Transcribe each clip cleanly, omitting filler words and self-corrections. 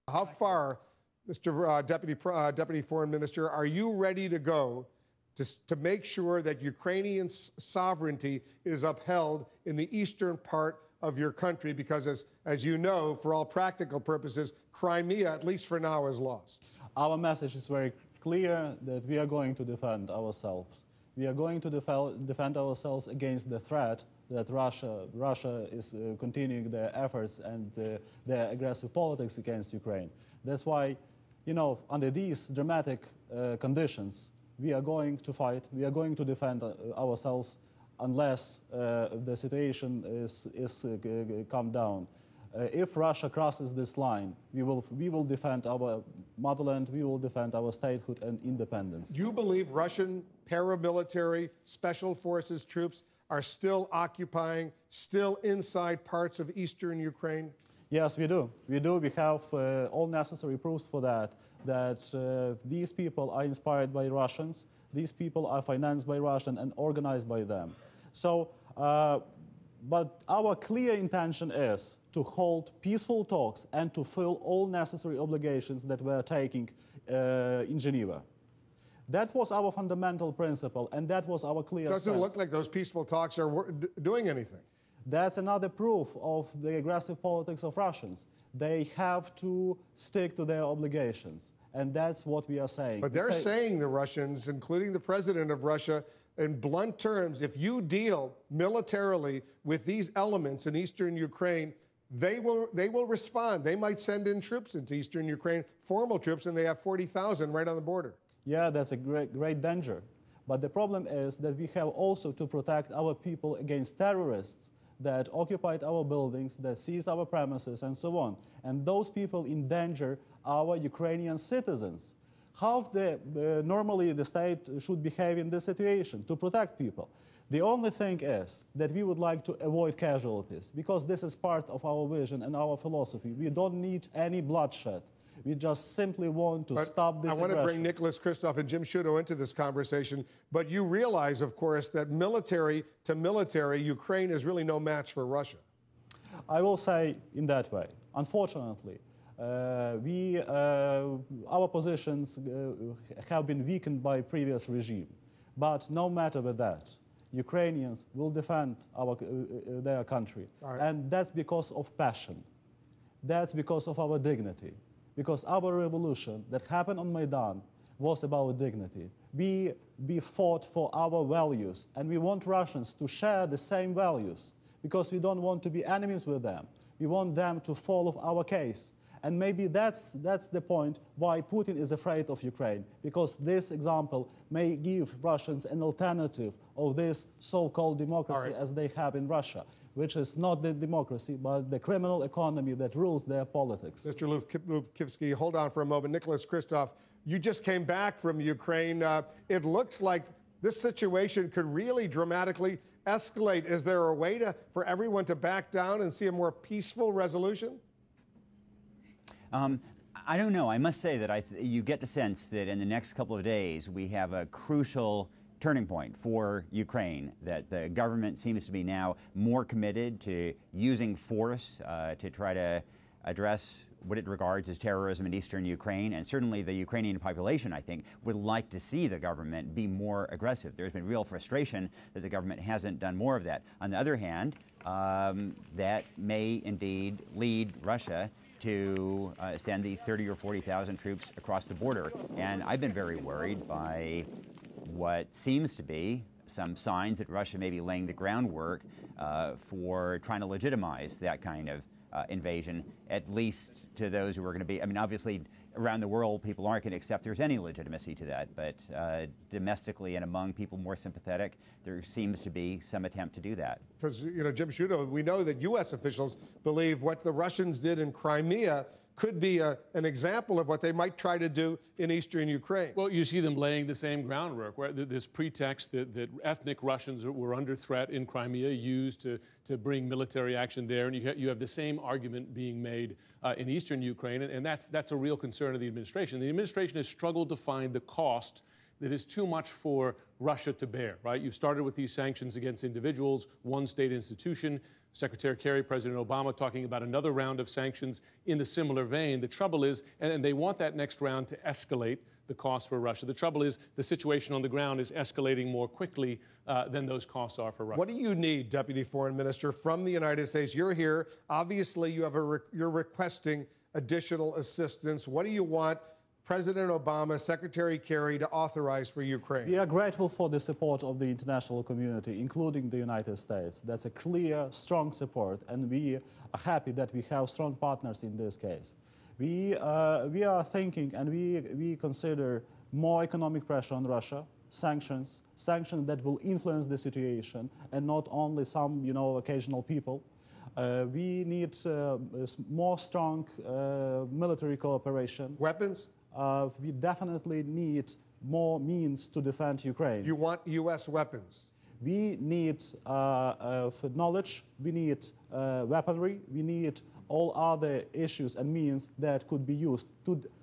How far, Mr. Deputy Foreign Minister, are you ready to go to make sure that Ukrainian sovereignty is upheld in the eastern part of your country? Because as you know, for all practical purposes, Crimea, at least for now, is lost. Our message is very clear that we are going to defend ourselves. We are going to defend ourselves against the threat that Russia is continuing their efforts and their aggressive politics against Ukraine. That's why, you know, under these dramatic conditions, we are going to fight. We are going to defend ourselves unless the situation is calmed down. If Russia crosses this line, we will defend our motherland, we will defend our statehood and independence. Do you believe Russian paramilitary special forces troops are still occupying, still inside parts of eastern Ukraine? Yes, we do. We do. We have all necessary proofs for that, these people are inspired by Russians, these people are financed by Russia and organized by them. So, but our clear intention is to hold peaceful talks and to fulfill all necessary obligations that we're taking in Geneva. That was our fundamental principle, and that was our clear stance. Doesn't look like those peaceful talks are doing anything. That's another proof of the aggressive politics of Russians. They have to stick to their obligations, and that's what we are saying. But they're saying, the Russians, including the president of Russia, in blunt terms, if you deal militarily with these elements in eastern Ukraine, they will respond. They might send in troops into eastern Ukraine, formal troops, and they have 40,000 right on the border. Yeah, that's a great danger. But the problem is that we have also to protect our people against terrorists that occupied our buildings, that seized our premises, and so on. And those people endanger our Ukrainian citizens. How normally the state should behave in this situation to protect people? The only thing is that we would like to avoid casualties, because this is part of our vision and our philosophy. We don't need any bloodshed. We just simply want to stop this aggression. I want to bring Nicholas Kristof and Jim Sciutto into this conversation, but you realize, of course, that military to military, Ukraine is really no match for Russia. I will say in that way. Unfortunately, our positions have been weakened by previous regime. But no matter with that, Ukrainians will defend their country. Right. And that's because of passion. That's because of our dignity. Because our revolution that happened on Maidan was about dignity. We fought for our values, and we want Russians to share the same values, because we don't want to be enemies with them. We want them to follow our case. And maybe that's the point why Putin is afraid of Ukraine, because this example may give Russians an alternative of this so-called democracy as they have in Russia, which is not the democracy, but the criminal economy that rules their politics. Mr. Lubkівський, hold on for a moment. Nicholas Kristof, you just came back from Ukraine. It looks like this situation could really dramatically escalate. Is there a way for everyone to back down and see a more peaceful resolution? I don't know. I must say that you get the sense that in the next couple of days we have a crucial turning point for Ukraine, that the government seems to be now more committed to using force to try to address what it regards as terrorism in eastern Ukraine. And certainly the Ukrainian population, I think, would like to see the government be more aggressive. There's been real frustration that the government hasn't done more of that. On the other hand, that may indeed lead Russia to send these 30 or 40,000 troops across the border. And I've been very worried by what seems to be some signs that Russia may be laying the groundwork for trying to legitimize that kind of invasion, at least to those who are going to be, I mean, obviously around the world people aren't going to accept there's any legitimacy to that, but domestically and among people more sympathetic, there seems to be some attempt to do that. Because, you know, Jim Sciutto, we know that U.S. officials believe what the Russians did in Crimea could be an example of what they might try to do in eastern Ukraine. Well, you see them laying the same groundwork, where this pretext that ethnic Russians were under threat in Crimea used to bring military action there, and you have the same argument being made in eastern Ukraine, and that's a real concern of the administration. The administration has struggled to find the cost that is too much for Russia to bear, right? You've started with these sanctions against individuals, one state institution. Secretary Kerry, President Obama talking about another round of sanctions in a similar vein. The trouble is, and they want that next round to escalate the cost for Russia. The trouble is the situation on the ground is escalating more quickly than those costs are for Russia. What do you need, Deputy Foreign Minister, from the United States? You're here. Obviously, you're requesting additional assistance. What do you want President Obama, Secretary Kerry to authorize for Ukraine? We are grateful for the support of the international community, including the United States. That's a clear, strong support, and we are happy that we have strong partners in this case. We are thinking and we consider more economic pressure on Russia, sanctions that will influence the situation and not only some, occasional people. We need more strong military cooperation. Weapons? We definitely need more means to defend Ukraine. You want U.S. weapons? We need knowledge, we need weaponry, we need all other issues and means that could be used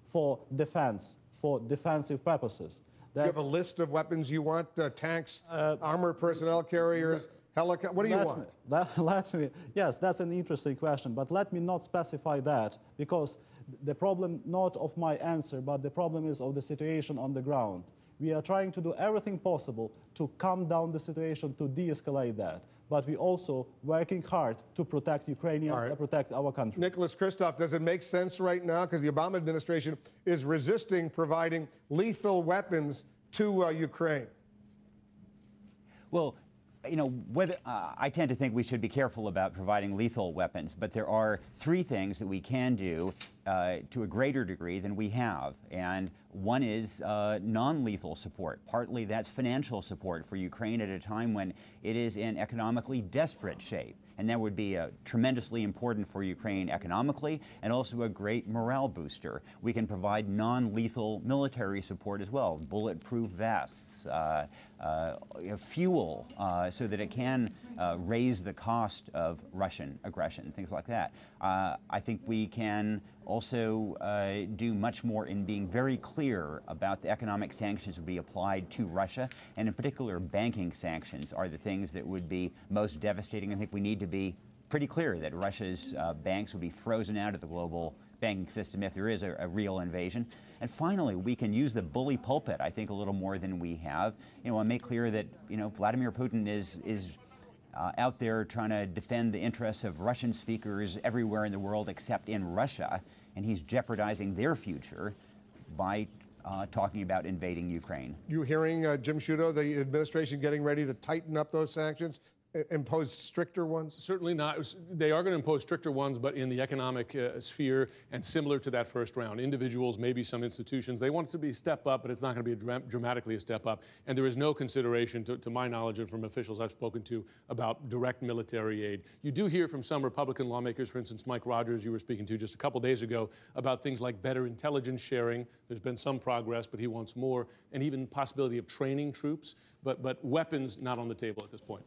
for defense, for defensive purposes. You have a list of weapons you want? Tanks, armored personnel carriers, helicopters? What do you want? Yes, that's an interesting question, but let me not specify that, because the problem not of my answer, but the problem is of the situation on the ground. We are trying to do everything possible to calm down the situation, to de-escalate that. But we also working hard to protect Ukrainians and protect our country. Nicholas Kristof, does it make sense right now, because the Obama administration is resisting providing lethal weapons to Ukraine? Well, I tend to think we should be careful about providing lethal weapons, but there are three things that we can do to a greater degree than we have. And one is non-lethal support. Partly that's financial support for Ukraine at a time when it is in economically desperate shape. And that would be tremendously important for Ukraine economically and also a great morale booster. We can provide non-lethal military support as well, bulletproof vests, fuel, so that it can raise the cost of Russian aggression, things like that. I think we can also do much more in being very clear about the economic sanctions to be applied to Russia, and in particular banking sanctions are the things that would be most devastating. I think we need to be pretty clear that Russia's banks would be frozen out of the global banking system if there is a real invasion. And finally, we can use the bully pulpit, I think, a little more than we have. And make clear that, Vladimir Putin is out there trying to defend the interests of Russian speakers everywhere in the world except in Russia, and he's jeopardizing their future by talking about invading Ukraine. You hearing, Jim Sciutto, the administration getting ready to tighten up those sanctions, impose stricter ones? Certainly not. They are going to impose stricter ones, but in the economic sphere and similar to that first round. Individuals, maybe some institutions, they want it to be a step up, but it's not going to be dramatically a step up. And there is no consideration, to my knowledge and from officials I've spoken to, about direct military aid. You do hear from some Republican lawmakers, for instance, Mike Rogers, you were speaking to just a couple days ago, about things like better intelligence sharing. There's been some progress, but he wants more, and even possibility of training troops. But weapons not on the table at this point.